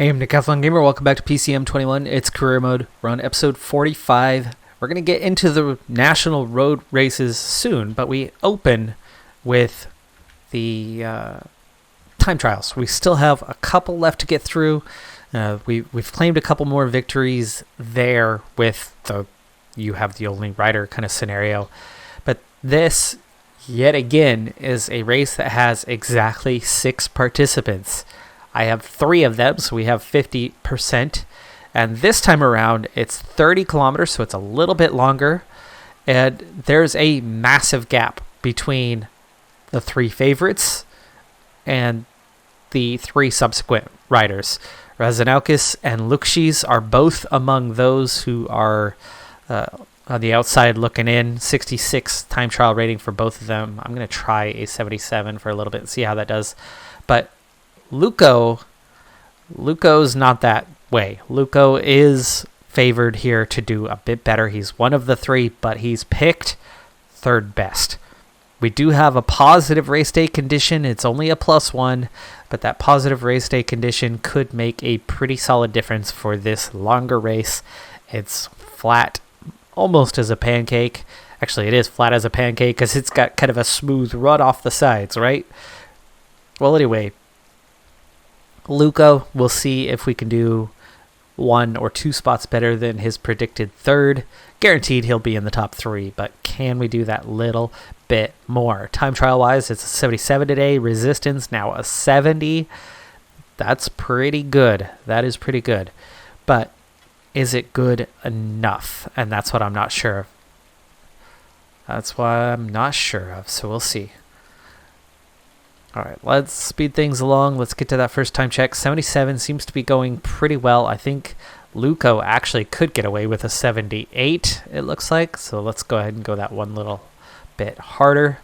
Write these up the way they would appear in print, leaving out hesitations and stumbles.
Hey, I'm Decathlon Gamer. Welcome back to PCM21. It's career mode. We're on episode 45. We're going to get into the national road races soon, but we open with the time trials. We still have a couple left to get through. We've claimed a couple more victories there with the you have the only rider kind of scenario. But this, yet again, is a race that has exactly 6 participants. I have 3 of them, so we have 50%. And this time around, it's 30 kilometers, so it's a little bit longer. And there's a massive gap between the 3 favorites and the 3 subsequent riders. Razanaukis and Lukshis are both among those who are on the outside looking in. 66 time trial rating for both of them. I'm going to try a 77 for a little bit and see how that does. But Luco's not that way. Luco is favored here to do a bit better. He's one of the 3, but he's picked 3rd best. We do have a positive race day condition. It's only a +1, but that positive race day condition could make a pretty solid difference for this longer race. It's flat, almost as a pancake. Actually, it is flat as a pancake because it's got kind of a smooth run off the sides, right? Well, anyway, Luco, we'll see if we can do 1 or 2 spots better than his predicted 3rd. Guaranteed he'll be in the top 3, but can we do that little bit more? Time trial wise, it's a 77 today. Resistance now a 70. That's pretty good. That is pretty good. But is it good enough? And that's what I'm not sure of. That's why I'm not sure of, so we'll see. All right, let's speed things along. Let's get to that first time check. 77 seems to be going pretty well. I think Luco actually could get away with a 78, it looks like. So let's go ahead and go that one little bit harder.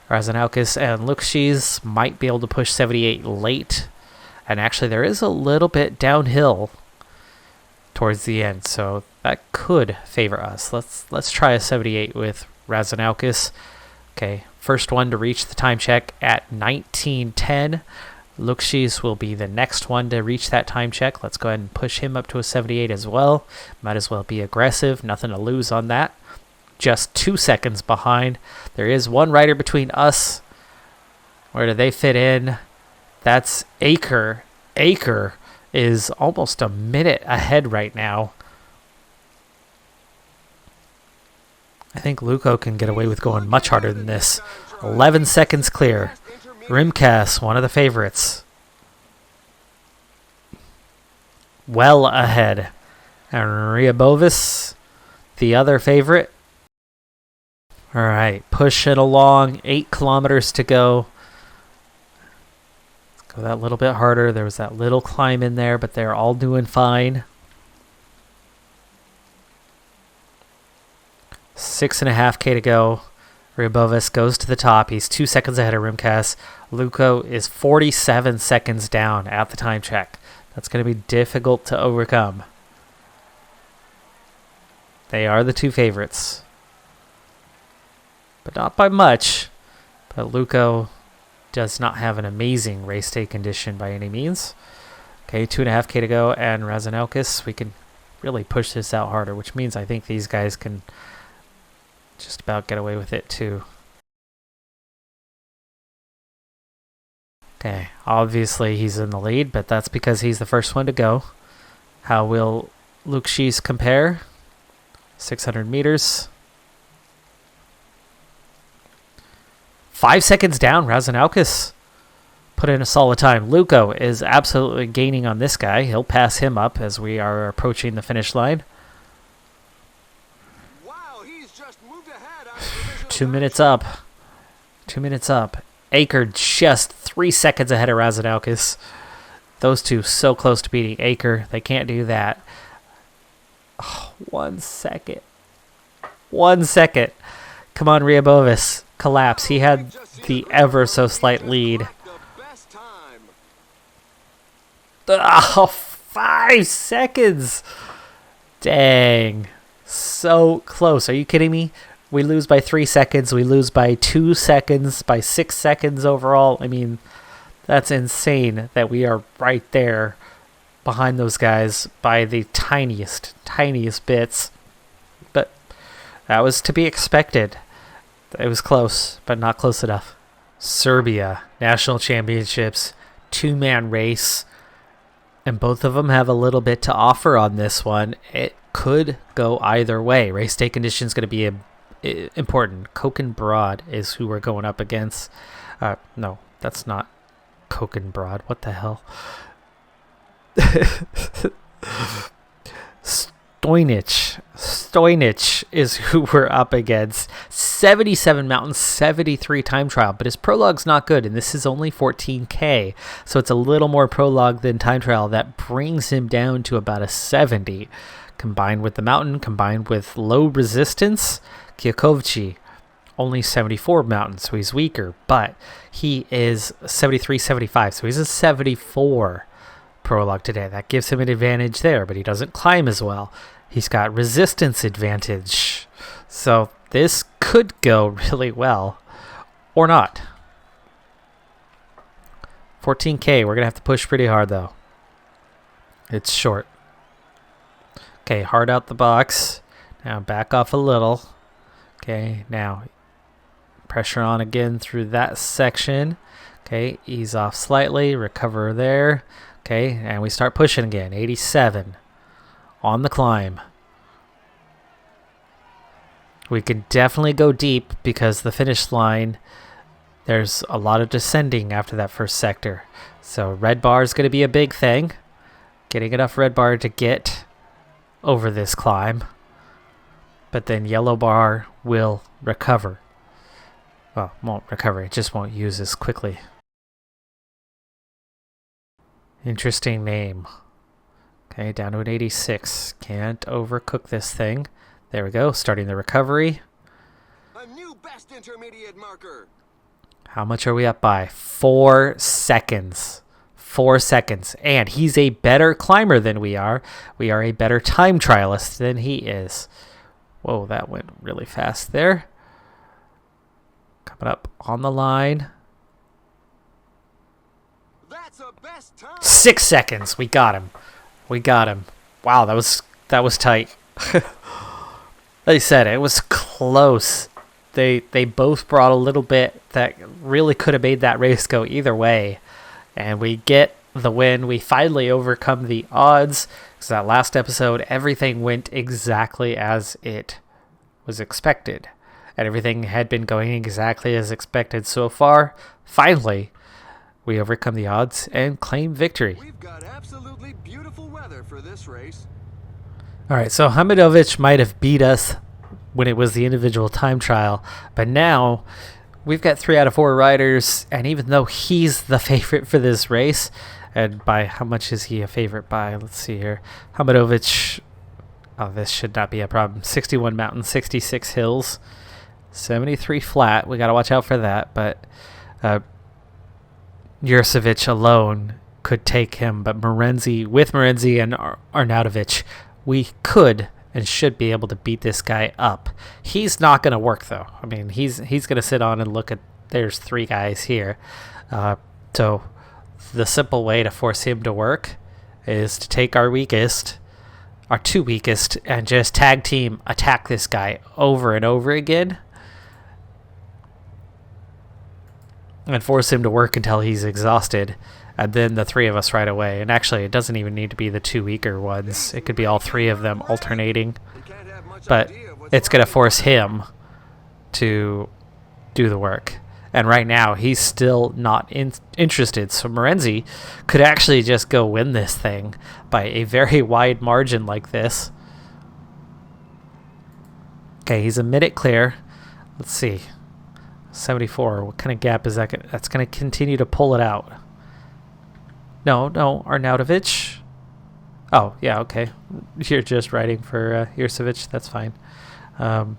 Razanaukis and Lukshis might be able to push 78 late. And actually, there is a little bit downhill towards the end, so that could favor us. Let's try a 78 with Razanaukis. Okay, first one to reach the time check at 19:10. Lukshis will be the next one to reach that time check. Let's go ahead and push him up to a 78 as well. Might as well be aggressive. Nothing to lose on that. Just 2 seconds behind. There is one rider between us. Where do they fit in? That's Aker. Aker is almost a minute ahead right now. I think Luco can get away with going much harder than this. 11 seconds clear. Rimkas, one of the favorites. Well ahead. And Ryabovis, the other favorite. All right, push it along. 8 kilometers to go. Let's go that little bit harder. There was that little climb in there, but they're all doing fine. 6.5K to go. Ryabovis goes to the top. He's 2 seconds ahead of Rimkas. Luco is 47 seconds down at the time check. That's going to be difficult to overcome. They are the 2 favorites. But not by much. But Luco does not have an amazing race day condition by any means. Okay, 2.5K to go. And Razanaukis, we can really push this out harder, which means I think these guys can just about get away with it too. Okay, obviously he's in the lead, but that's because he's the first one to go. How will Lukshis compare? 600 meters. 5 seconds down, Razanaukis put in a solid time. Luco is absolutely gaining on this guy. He'll pass him up as we are approaching the finish line. 2 minutes up. 2 minutes up. Aker just 3 seconds ahead of Razanaukis. Those two so close to beating Aker. They can't do that. Oh, 1 second. 1 second. Come on, Ryabovis. Collapse. He had the ever so slight lead. Oh, 5 seconds. Dang. So close. Are you kidding me? We lose by 3 seconds. We lose by 2 seconds, by 6 seconds overall. I mean, that's insane that we are right there behind those guys by the tiniest bits. But that was to be expected. It was close, but not close enough. Serbia, National Championships, 2-man race. And both of them have a little bit to offer on this one. It could go either way. Race day conditions going to be important. Koken Broad is who we're going up against. No, that's not Koken Broad. What the hell? Stojnic is who we're up against. 77 mountain, 73 time trial, but his prologue's not good, and this is only 14K, so it's a little more prologue than time trial. That brings him down to about a 70. Combined with the mountain, combined with low resistance, Kyakovci, only 74 mountain, so he's weaker, but he is 73, 75, so he's a 74 prologue today. That gives him an advantage there, but he doesn't climb as well. He's got resistance advantage. So this could go really well or not. 14K, we're going to have to push pretty hard though. It's short. Okay, hard out the box. Now back off a little. Okay, now pressure on again through that section. Okay, ease off slightly, recover there. Okay, and we start pushing again. 87 on the climb. We can definitely go deep because the finish line, there's a lot of descending after that first sector. So red bar is going to be a big thing. Getting enough red bar to get over this climb. But then yellow bar will recover. Well, won't recover. It just won't use as quickly. Interesting name. Okay, down to an 86. Can't overcook this thing. There we go, starting the recovery. A new best intermediate marker. How much are we up by? 4 seconds. 4 seconds. And he's a better climber than we are. We are a better time trialist than he is. Whoa, that went really fast there. Coming up on the line. That's a best time. 6 seconds. We got him. We got him. Wow, that was tight. Like I said, it was close. They both brought a little bit that really could have made that race go either way. And we get the win. We finally overcome the odds. Because that last episode, everything went exactly as it was expected. And everything had been going exactly as expected so far. Finally, we overcome the odds and claim victory. We've got absolutely beautiful weather for this race. All right, so Hamidovic might have beat us when it was the individual time trial, but now we've got 3 out of 4 riders, and even though he's the favorite for this race, and by how much is he a favorite by? Let's see here. Hamidovic, oh, this should not be a problem. 61 mountain, 66 hills, 73 flat. We got to watch out for that, but Jurcevic alone could take him, but with Morenzi and Arnautovic, we could and should be able to beat this guy up. He's not going to work though. I mean, he's going to sit on and look at, there's 3 guys here. So the simple way to force him to work is to take our 2 weakest, and just tag team attack this guy over and over again. And force him to work until he's exhausted. And then the 3 of us right away. And actually, it doesn't even need to be the 2 weaker ones. It could be all 3 of them alternating. But it's going to force him to do the work. And right now, he's still not interested. So Morenzi could actually just go win this thing by a very wide margin like this. Okay, he's a minute clear. Let's see. 74. What kind of gap is that? That's going to continue to pull it out. No, Arnautovic. Oh, yeah, okay. You're just writing for Jurcevic. That's fine. And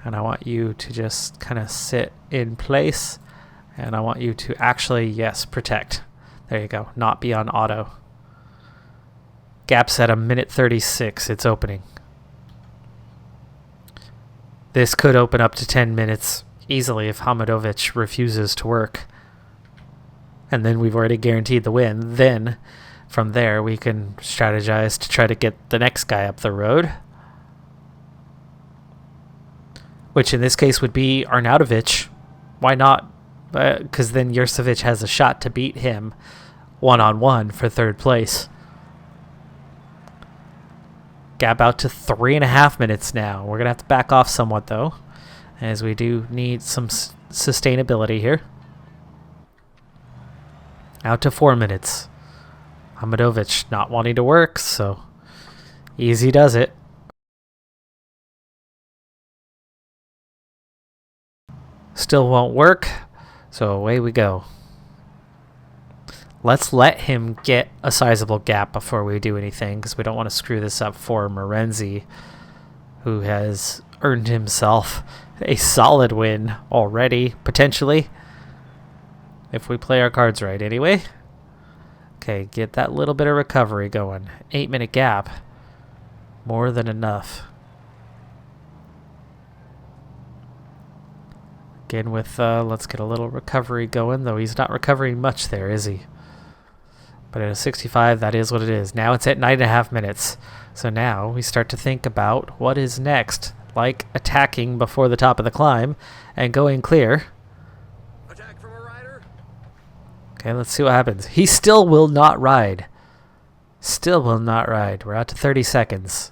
I want you to just kind of sit in place. And I want you to actually, yes, protect. There you go. Not be on auto. Gap's at a minute 36. It's opening. This could open up to 10 minutes easily if Hamidovic refuses to work. and then we've already guaranteed the win. Then from there we can strategize to try to get the next guy up the road, which in this case would be Arnautovic. Why not? Because then Jurcevic has a shot to beat him one-on-one for third place. Gap out to 3.5 minutes now. We're going to have to back off somewhat, though, as we do need some sustainability here. Out to 4 minutes. Hamadovic not wanting to work, so easy does it. Still won't work, so away we go. Let's let him get a sizable gap before we do anything, because we don't want to screw this up for Morenzi, who has earned himself a solid win already, potentially, if we play our cards right anyway. Okay, get that little bit of recovery going. 8-minute gap. More than enough. Again with, let's get a little recovery going, though he's not recovering much there, is he? But at a 65, that is what it is. Now it's at 9.5 minutes. So now we start to think about what is next, like attacking before the top of the climb and going clear. Attack from a rider. Okay, let's see what happens. He still will not ride. Still will not ride. We're out to 30 seconds.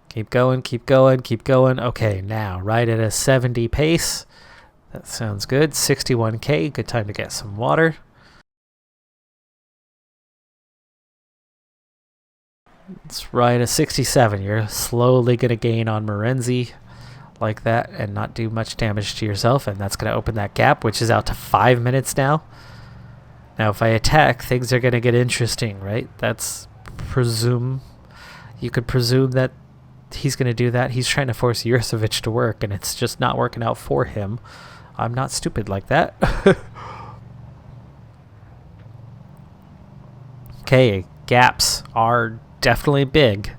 Keep going, keep going, keep going. Okay, now ride at a 70 pace. That sounds good. 61K, good time to get some water. Let's ride a 67. You're slowly going to gain on Morenzi like that and not do much damage to yourself, and that's going to open that gap, which is out to 5 minutes now. Now, if I attack, things are going to get interesting, right? You could presume that he's going to do that. He's trying to force Jurcevic to work, and it's just not working out for him. I'm not stupid like that. Okay, gaps are definitely big.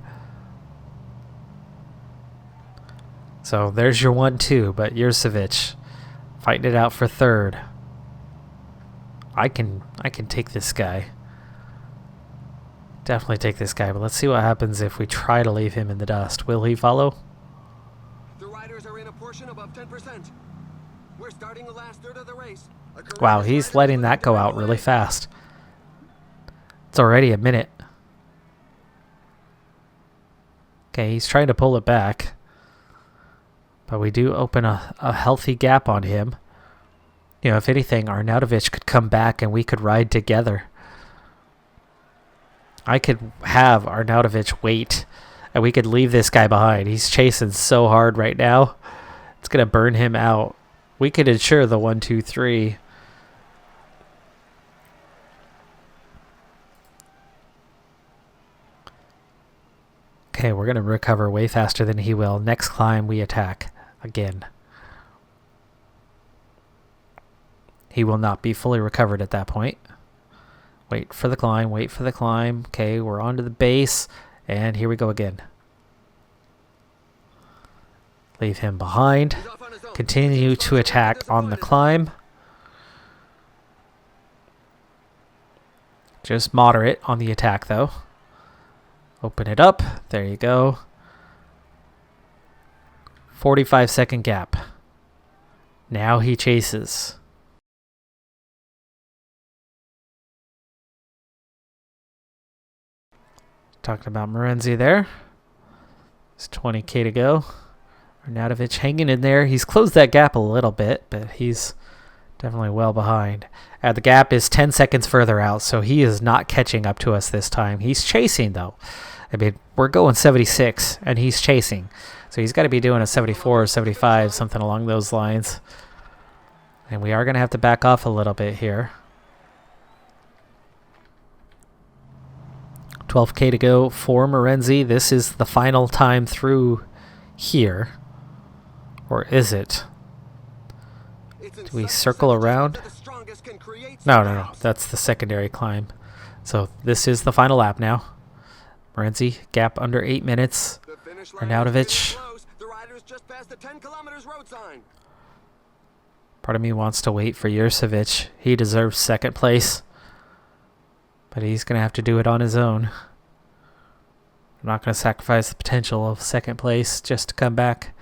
So there's your 1-2, but Jurcevic fighting it out for third. I can take this guy. Definitely take this guy, but let's see what happens if we try to leave him in the dust. Will he follow? The riders are in a portion above 10%. We're starting the last third of the race. Wow, he's letting that go out really fast. It's already a minute. Okay, he's trying to pull it back. But we do open a healthy gap on him. You know, if anything, Arnautovic could come back and we could ride together. I could have Arnautovic wait and we could leave this guy behind. He's chasing so hard right now. It's going to burn him out. We could ensure the 1, 2, 3. Okay, we're going to recover way faster than he will. Next climb, we attack again. He will not be fully recovered at that point. Wait for the climb, wait for the climb. Okay, we're onto the base, and here we go again. Leave him behind. Continue to attack on the climb. Just moderate on the attack, though. Open it up. There you go. 45-second gap. Now he chases. Talking about Morenzi there. It's 20K to go. Arnautovic hanging in there. He's closed that gap a little bit, but he's definitely well behind. The gap is 10 seconds further out, so he is not catching up to us this time. He's chasing, though. I mean, we're going 76, and he's chasing. So he's got to be doing a 74 or 75, something along those lines. And we are going to have to back off a little bit here. 12K to go for Morenzi. This is the final time through here. Or is it? Do we circle around? No. That's the secondary climb. So this is the final lap now. Morenzi, gap under 8 minutes. Arnautovic. Part of me wants to wait for Jurcevic. He deserves second place. But he's going to have to do it on his own. I'm not going to sacrifice the potential of second place just to come back.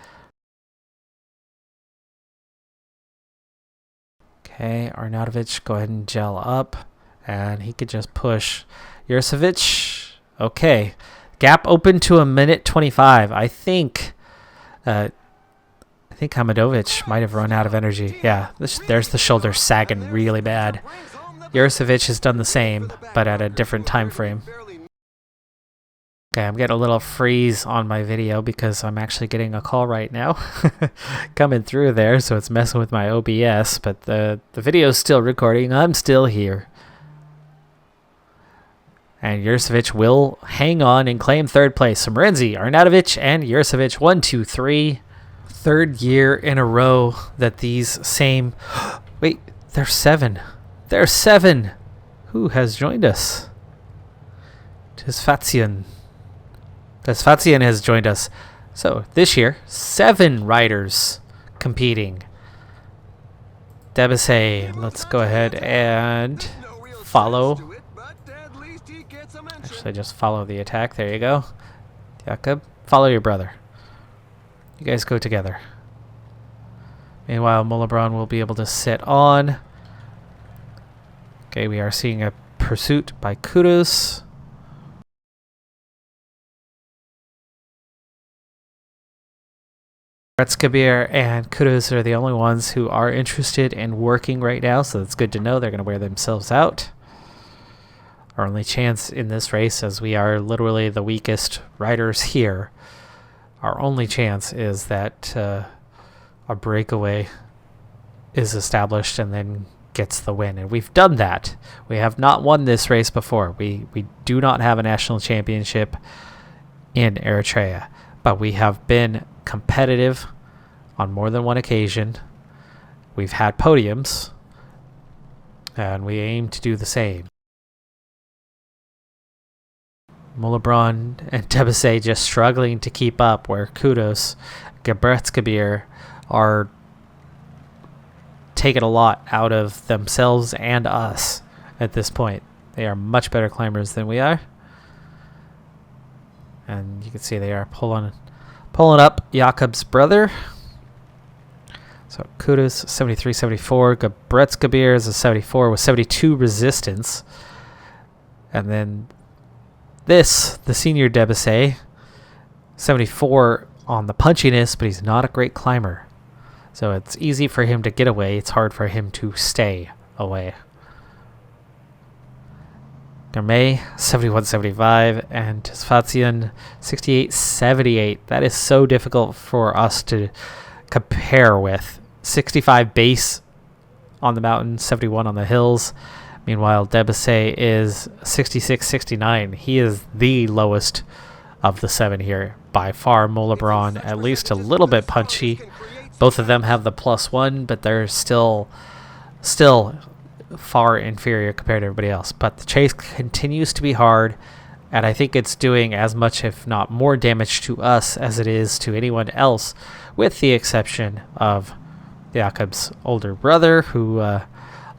Okay, Arnautovic, go ahead and gel up. And he could just push Jurcevic. Okay. Gap open to 1:25. I think Hamadovic might have run out of energy. Yeah, there's the shoulder sagging really bad. Jurcevic has done the same, but at a different time frame. Okay, I'm getting a little freeze on my video because I'm actually getting a call right now coming through there, so it's messing with my OBS, but the video's still recording. I'm still here. And Jurcevic will hang on and claim third place. So Morenzi, Arnautovic, and Jurcevic, 1, 2, 3. Third year in a row that these same... Wait, there's 7. There's 7. Who has joined us? Tesfazian has joined us. So this year, 7 riders competing. Database, let's go ahead and follow. Actually, just follow the attack. There you go. Jakob, follow your brother. You guys go together. Meanwhile, Molebron will be able to sit on. Okay, we are seeing a pursuit by Kudos. Kabir and Kudos are the only ones who are interested in working right now, so that's good to know. They're going to wear themselves out. Our only chance in this race, as we are literally the weakest riders here, our only chance is that a breakaway is established and then gets the win. And we've done that. We have not won this race before. We do not have a national championship in Eritrea, but we have been competitive on more than one occasion. We've had podiums, and we aim to do the same. Molebron and Database just struggling to keep up, where Kudos, Kabir are taking a lot out of themselves and us at this point. They are much better climbers than we are. And you can see they are pulling up Jakob's brother. So Kudos 73-74. Kabir is a 74 with 72 resistance. And then this, the senior Database, 74 on the punchiness, but he's not a great climber. So it's easy for him to get away. It's hard for him to stay away. Garmay, 71-75, and Tesfazian, 68-78. That is so difficult for us to compare with. 65 base on the mountain, 71 on the hills. Meanwhile, Database is 66-69. He is the lowest of the 7 here. By far, Molebron, at least a little bit punchy. Both of them have the +1, but they're still far inferior compared to everybody else. But the chase continues to be hard, and I think it's doing as much, if not more, damage to us as it is to anyone else, with the exception of Jakob's older brother, who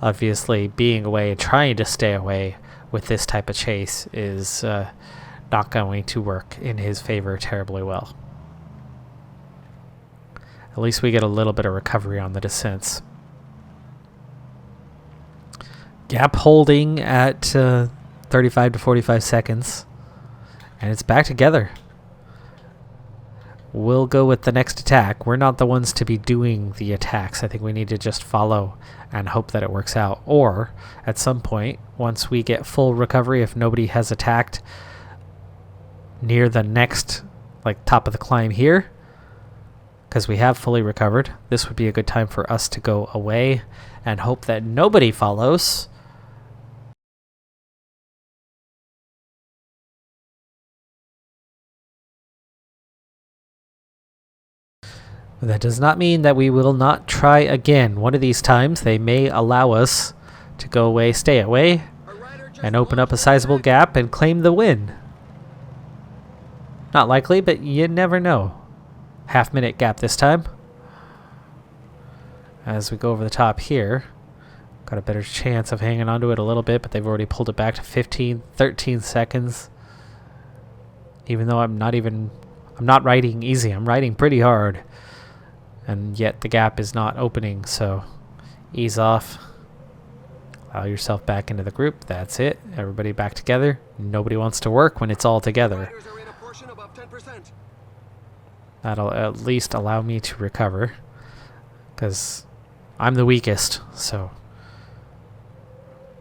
obviously being away and trying to stay away with this type of chase is not going to work in his favor terribly well. At least we get a little bit of recovery on the descents. Gap holding at 35 to 45 seconds. And it's back together. We'll go with the next attack. We're not the ones to be doing the attacks. I think we need to just follow and hope that it works out. Or, at some point, once we get full recovery, if nobody has attacked near the next, top of the climb here, because we have fully recovered, this would be a good time for us to go away and hope that nobody follows. But that does not mean that we will not try again. One of these times they may allow us to go away, stay away, and open up a sizable gap and claim the win. Not likely, but you never know. Half-minute gap this time. as we go over the top here. Got a better chance of hanging onto it a little bit, but they've already pulled it back to 13 seconds. Even though I'm not riding easy, I'm riding pretty hard. And yet the gap is not opening, so ease off. Allow yourself back into the group. That's it. Everybody back together. Nobody wants to work when it's all together. That'll at least allow me to recover, because I'm the weakest, so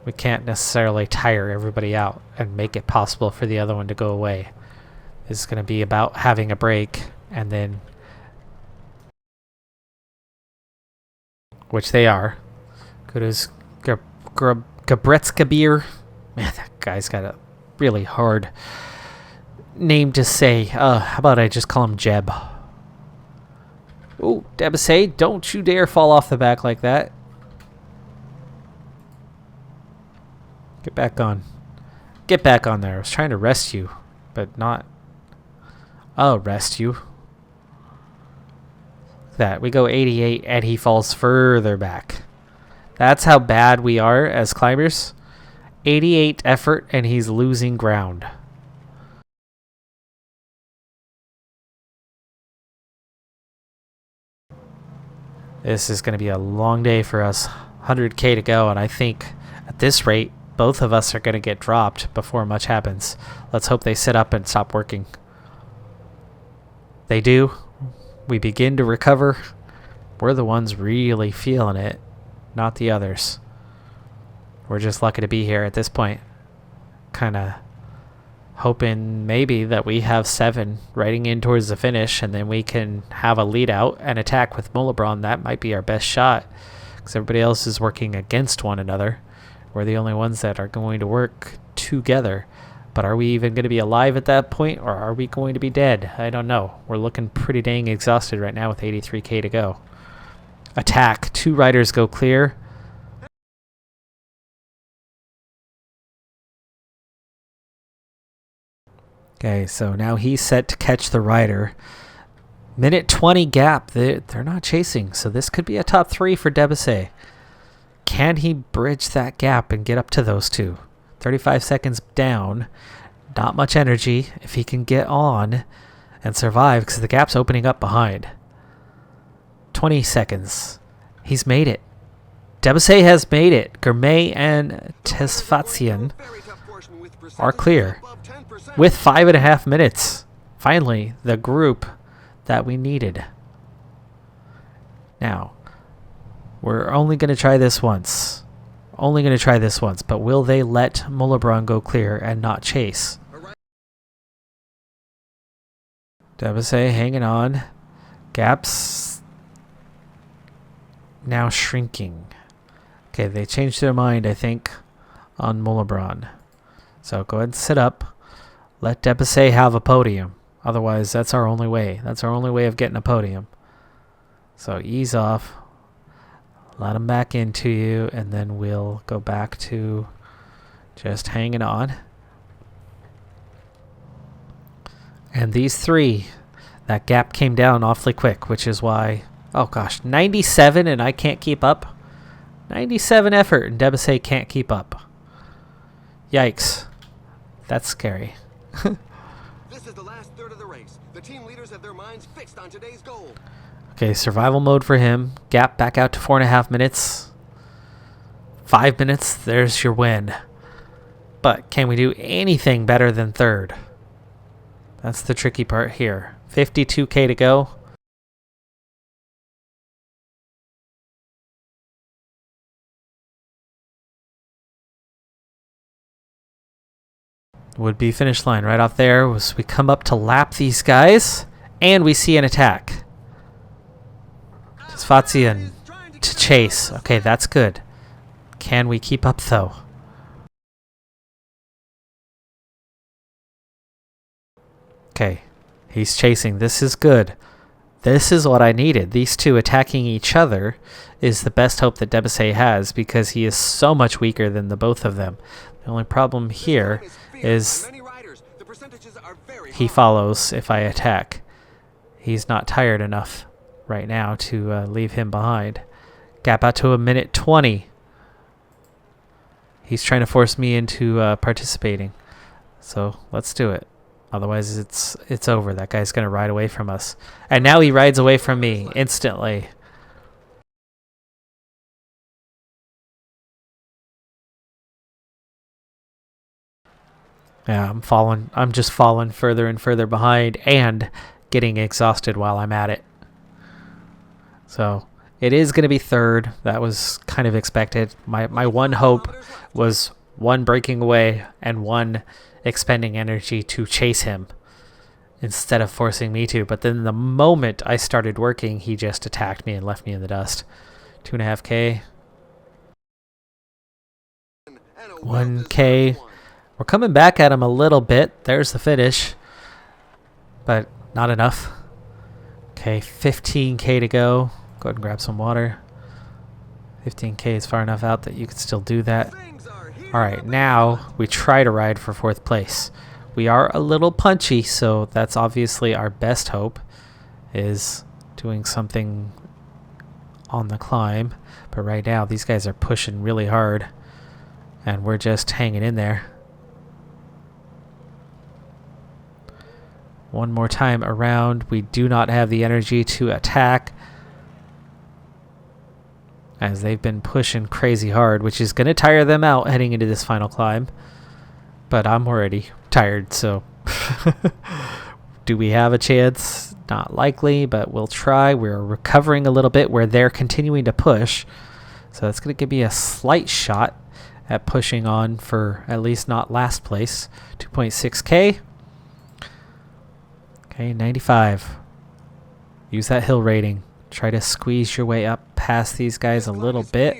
we can't necessarily tire everybody out and make it possible for the other one to go away. This is going to be about having a break, and then, which they are. Good as Gabretskabir. Man, that guy's got a really hard name to say. How about I just call him Jeb? Oh, Database, don't you dare fall off the back like that. Get back on. Get back on there. I was trying to rest you, but not... I'll rest you. That. We go 88, and he falls further back. That's how bad we are as climbers. 88 effort, and he's losing ground. This is going to be a long day for us. 100K to go, and I think at this rate, both of us are going to get dropped before much happens. Let's hope they sit up and stop working. They do. We begin to recover. We're the ones really feeling it, not the others. We're just lucky to be here at this point. Kind of hoping maybe that we have 7 riding in towards the finish, and then we can have a lead out and attack with Molebron. That might be our best shot, because everybody else is working against one another. We're the only ones that are going to work together. But are we even going to be alive at that point, or are we going to be dead? I don't know. We're looking pretty dang exhausted right now with 83K to go. Attack. 2 riders go clear. Okay, so now he's set to catch the rider. Minute 20 gap. They're not chasing, so this could be a top 3 for Database. Can he bridge that gap and get up to those two? 35 seconds down. Not much energy. If he can get on and survive, because the gap's opening up behind. 20 seconds. He's made it. Database has made it. Gourmet and Tesfatsian are clear with 5.5 minutes. Finally, the group that we needed. Now, we're only going to try this once. Only going to try this once, but will they let Molebron go clear and not chase? Database hanging on. Gaps now shrinking. Okay, they changed their mind, I think, on Molebron. So go ahead and sit up. Let Database have a podium. Otherwise, that's our only way. That's our only way of getting a podium. So ease off. Let them back into you, and then we'll go back to just hanging on. And these 3, that gap came down awfully quick, which is why, oh gosh, 97 and I can't keep up. 97 effort and Database can't keep up. Yikes. That's scary. This is the last third of the race. The team leaders have their minds fixed on today's goal. Okay, survival mode for him. Gap back out to 4.5 minutes. 5 minutes, there's your win. But can we do anything better than third? That's the tricky part here. 52K to go. Would be finish line right off there. Was we come up to lap these guys, and we see an attack. Sfatsian to chase. Okay, that's good. Can we keep up though? Okay, he's chasing. This is good. This is what I needed. These two attacking each other is the best hope that Database has, because he is so much weaker than the both of them. The only problem here is he follows if I attack. He's not tired enough right now to leave him behind. Gap out to a minute 20. He's trying to force me into participating. So let's do it. Otherwise, it's over. That guy's going to ride away from us. And now he rides away from me instantly. Yeah, I'm just falling further and further behind and getting exhausted while I'm at it. So it is going to be third. That was kind of expected. My one hope was one breaking away and one expending energy to chase him instead of forcing me to. But then the moment I started working, he just attacked me and left me in the dust. 2.5K. 1K. We're coming back at him a little bit. There's the finish. But not enough. Okay, 15K to go. Go ahead and grab some water. 15K is far enough out that you can still do that. Alright, now we try to ride for 4th place. We are a little punchy, so that's obviously our best hope, is doing something on the climb. But right now, these guys are pushing really hard, and we're just hanging in there. One more time around. We do not have the energy to attack, as they've been pushing crazy hard, which is going to tire them out heading into this final climb. But I'm already tired, so do we have a chance? Not likely, but we'll try. We're recovering a little bit where they're continuing to push, so that's going to give me a slight shot at pushing on for at least not last place. 2.6K. Okay, 95. Use that hill rating. Try to squeeze your way up past these guys a little bit.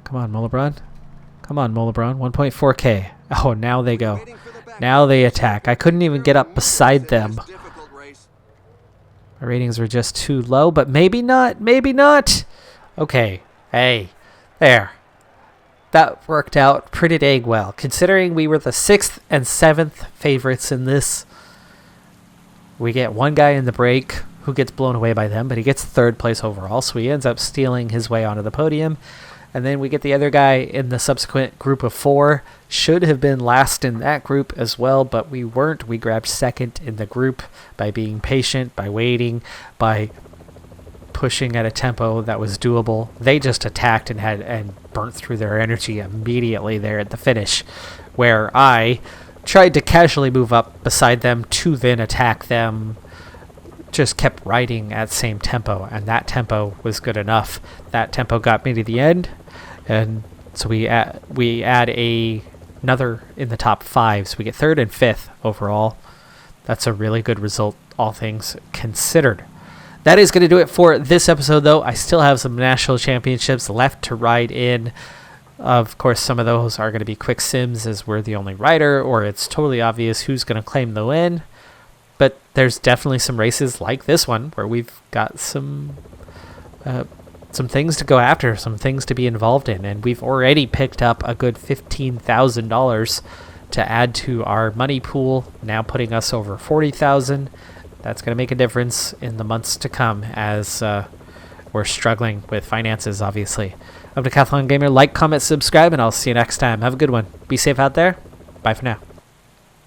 Come on, Molebron. Come on, Molebron. 1.4K. Oh, now they go. Now they attack. I couldn't even get up beside them. My ratings were just too low, but maybe not. Maybe not. Okay. Hey. There. That worked out pretty dang well, considering we were the 6th and 7th favorites in this. We get one guy in the break who gets blown away by them, but he gets 3rd place overall, so he ends up stealing his way onto the podium. And then we get the other guy in the subsequent group of 4. Should have been last in that group as well, but we weren't. We grabbed 2nd in the group by being patient, by waiting, by pushing at a tempo that was doable. They just attacked and burnt through their energy immediately there at the finish, where I tried to casually move up beside them to then attack them. Just kept riding at same tempo, and that tempo was good enough. That tempo got me to the end, and so we add another in the top 5, so we get 3rd and 5th overall. That's a really good result, all things considered. That is going to do it for this episode, though. I still have some national championships left to ride in. Of course, some of those are going to be quick sims, as we're the only rider, or it's totally obvious who's going to claim the win. But there's definitely some races like this one where we've got some things to go after, some things to be involved in, and we've already picked up a good $15,000 to add to our money pool, now putting us over $40,000. That's going to make a difference in the months to come as we're struggling with finances, obviously. I'm Decathlon Gamer. Like, comment, subscribe, and I'll see you next time. Have a good one. Be safe out there. Bye for now.